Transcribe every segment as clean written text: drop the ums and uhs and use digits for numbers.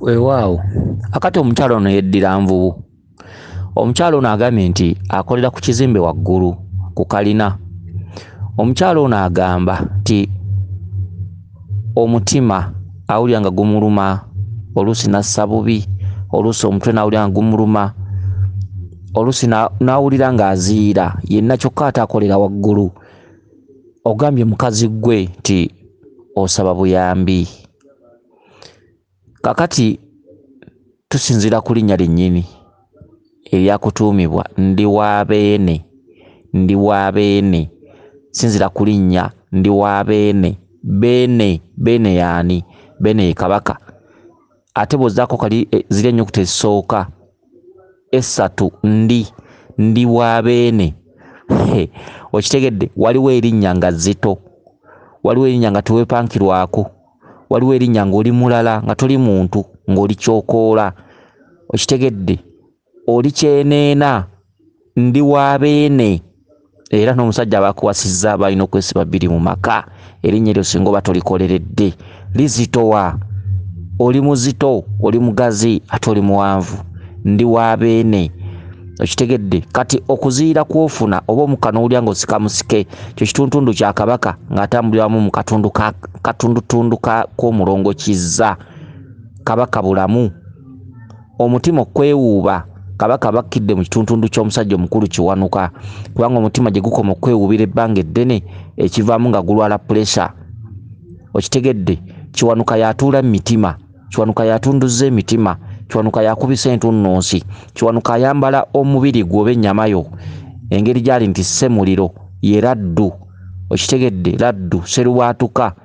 Weewaawo akati omukyalo ono yeddira nvubu. Omukyalo ono agambye nti akolera ku kizimbe waggulu ku kalina. Omukyalo ono agamba nti omutima awulira nga gumuluma, oluusi nassa bubi, oluusi omutwe n'awulira nga gumuluma, oluusi n'awulira ng'aziira, yenna kyokka ate akolera waggulu. Ogambye mukazi gwe nti osaba buyambi. Kakati tusinziira ku linnya lyennyini eryakutuumibwa ndi wa Beene, sinzira ku linnya ndi wa Beene. Beene yaani? Beene ye kabaka. Ate bw'ozzaako kali ziri ennyukuta ezisooka essatu ndi wa Beene. Okitegedde, waliwo erinnya nga zito, waliwo erinnya nga teweepankirwako, waliwo erinnya ng'oli mulala nga toli muntu ng'oli kyokoola. Okitegedde, oli kyeneena, ndi wa Beene. Era n'omusajja abakuwasizza balina okwesiba bbiri mu maka. Erinnya eryo singa oba tolikoleredde lizitowa. Oli muzito, oli mugazi, ate oli muwanvu. Ndi wa Beene. Okitegedde, kati okuziira kw'ofuna oba omukka n'owulira ng'osika musike, kyo kituntundu kya kabaka ng'atambuliramu mu katundutundu k'omulongo kizza. Kabaka bulamu. Omutima okukwewuuba, kabaka bakkidde mu kituntundu ky'omusajja omukulu Kiwanuka, kubanga omutima gye gukoma okwewuubira ebbanga eddene ekivaamu nga gulwala puresha. Okitegedde, Kiwanuka yatuula mu mitima, Kiwanuka yatunduza emitima, Kiwanuka yakubisa entunnunsi, Kiwanuka ayambala omubiri gwoba ennyama yo engeri gyali nti ssemuliro ye laddu. Okitegedde, laddu serubwatuka.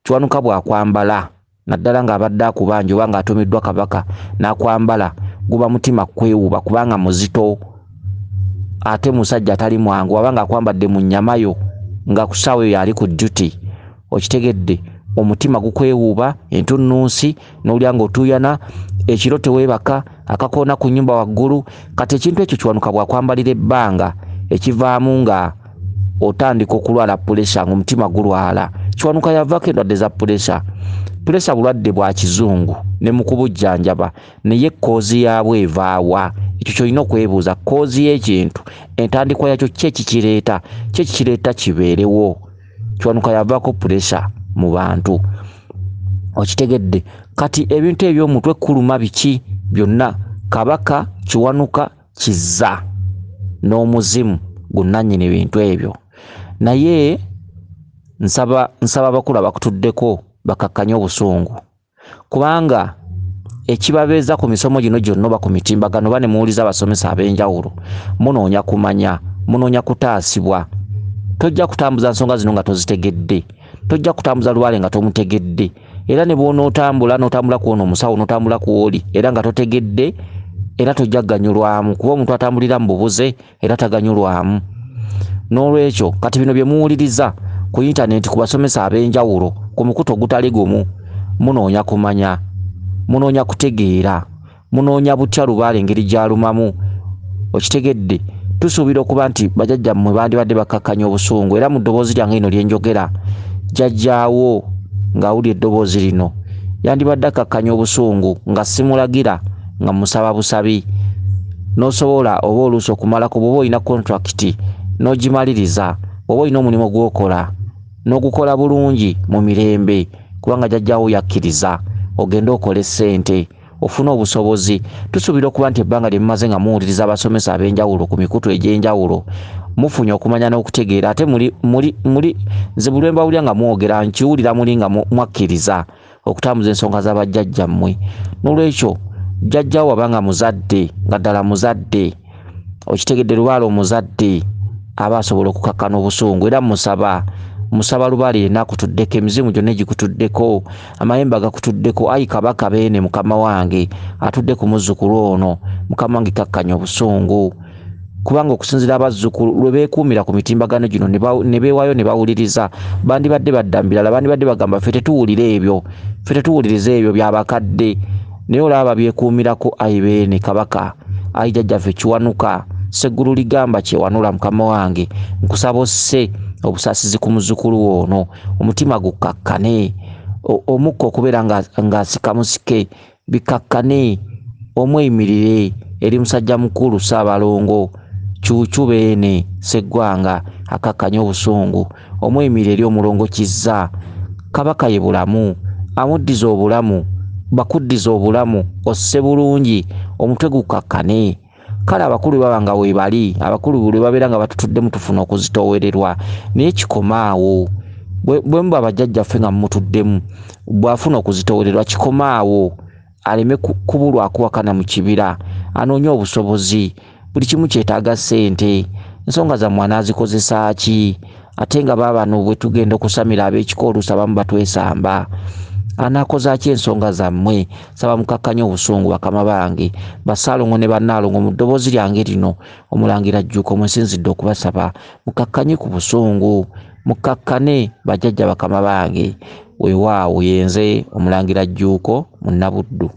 Kiwanuka bw'akwambala naddala ng'abadde akubanja oba ng'atumiddwa kabaka n'akwambala, guba mutima kwewuuba kubanga muzito, ate musajja atali mwangu abanga akwambadde mu nnyama yo nga ku ssaawa eyo ali ku duty. Okitegedde, omutima gukwewuuba, entunnunsi n'olya ng'otuuyana, ekiro teweebaka, akakoona ku nnyumba waggulu. Kati ekintu ekyo Kiwanuka bw'akwambalira ebbanga ekivaamu nga otandika okulwala puresha, ng'omutima gulwala. Kiwanuka yavaako endwadde za puresha. Puresha bulwadde bwa kizungu ne mu kubujjanjaba, naye koozi yaabwo evaawa? Ekyo kyolina okwebuuza. Koozi y'ekintu, entandikwa yakyo ki ekikireeta? Ki ekikireeta kibeerewo? Kiwanuka yavaako puresha mu bantu. Okitegedde, kati ebintu eby'omutwe kuluma biki byonna kabaka Kiwanuka kizza n'omuzimu gunnannyini bintu ebyo. Naye nsaba abakulu abakutuddeko bakakkanye obusungu, kubanga ekibabeeza ku misomo gino gyonna oba ku mitimbagano oba ne muwuliza abasomesa ab'enjawulo, munoonya kumanya, munoonya kutaasibwa. Tojja kutambuza nsonga zino nga tozitegedde, tojja kutambuza lubaale nga tomutegedde, era ne n'otambula ku ono omusawo n'otambula ku oli era nga totegedde, era tojja kuganyulwamu kuba omuntu atambulira mu bubuze era taganyulwamu. N'olwekyo kati bino bye muwuliriza ku intaneti ku basomesa ab'enjawulo ku mukutu ogutali gumu, munoonya kumanya, munoonya kutegeera, munoonya butya lubaale engeri gy'alumamu. Okitegedde, tusuubira okuba nti bajjajjammwe bandibadde bakkakkanya obusungu, era mu ddoboozi lyange lino lye njogera, jjajjaawo ng'awulira eddoboozi lino yandibadde akkakkanya obusungu nga simulagira nga musaba busabi. N'osobola oba oluusi okumalako bw'oba olina kontrakiti n'ogimaliriza, bw'oba olina omulimu gw'okola n'ogukola bulungi mu mirembe, kubanga jjajjaawo yakkiriza ogende okole ssente ofune obusobozi. Tusuubira okuba nti ebbanga lye mumaze nga muwuliriza abasomesa ab'enjawulo ku mikutu egy'enjawulo mufunye okumanya n'okutegeera, ate nze buli lwe mbawulira nga mwogera nkiwulira muli nga mwakkiriza okutambuza ensonga z'abajjajjammwe. N'olwekyo jjajjaawo abanga muzadde, nga ddala muzadde, okitegedde, lubaale omuzadde aba asobola okukakkana obusungu, era musaba lubaale yenna akutuddeko, emizimu gyonna egikutuddeko, amayembe agakutuddeko, ayi kabaka Beene mukama wange atudde ku muzzukulu ono, mukama wange kakkanya obusungu. Kubanga okusinziira abazzukulu lwe beekuumira ku mitimbagano gino ne beewaayo ne bawuliriza, bandibadde badda mu birala, bandibadde bagamba ffe tetuwuliriza ebyo by'abakadde. Naye olaba byekuumirako, ayi Beene kabaka, ayi jjajjaffe Kiwanuka, seggulu ligamba kyewanula mukama wange, nkusaba osse obusaasizi ku muzzukulu ono, omutima gukkakkane, omukka okubeera ng'asika musike, bikakkane omweyimirire eri musajja mukulu Ssaabalongo Jjuuko Beene Sseggwanga akakkanya obusungu omweyimirire eri omulongo Kizza Kabaka ye bulamu amuddiza obulamu bakuddiza obulamu osse bulungi omutwe gukakkane kale abakulu babanga weebali abakulu bwe babeera nga batutuddemu tufuna okuzitoowererwa naye kikomaawo bwe muba bajjajjaffe nga mumutuddemu bw'afuna okuzitoowererwa kikomaawo aleme kubulwako wakana mu kibira anoonye obusobozi buli kimu kyetaaga ssente ensonga zammwe anaazikozesa ki ate nga baabano bwe tugenda okusamira ab'ekika oluusi abamu batwesamba anaakoza ki ensonga zammwe saba mukakkanya obusungu bakama bange Basaalongo ne Bannaalongo mu ddoboozi lyange lino Omulangira Jjuuko mwesinzidde okubasaba mukakkanye ku busungu mukakkane bajjajja bakama bange weewaawo yenze Omulangira Jjuuko Munnabuddu.